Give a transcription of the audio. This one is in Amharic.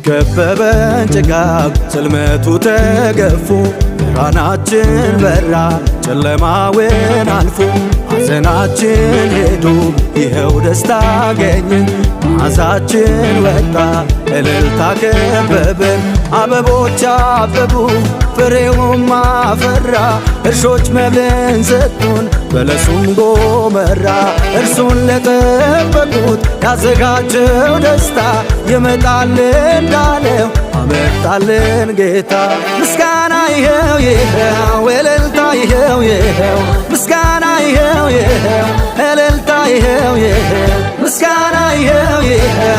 የከበበን ጭጋግ ጽልመቱ ተገፎ ብርሃናችን በራ ጨለማውን አልፎ ሐዘናችን ሄዶ ይኸው ደስታ አገኘን መዓዛችን ወጣ እልልታ ከበበን አበቦች አበቡ ፍሬውም አፈራ እርሾች መብልን ሰጡን በለሱም ጎመራ እርሱን ለጠበቁት ያዘጋጀው ደስታ ይመጣል እንዳለው አመጣልን ጌታ ምስጋና ይኸው ይኸው እልልታ ይኸው ይኸው ምስጋና ይኸው ይኸው እልልታ ይኸው ይኸው ምስጋና ይኸው ይኸው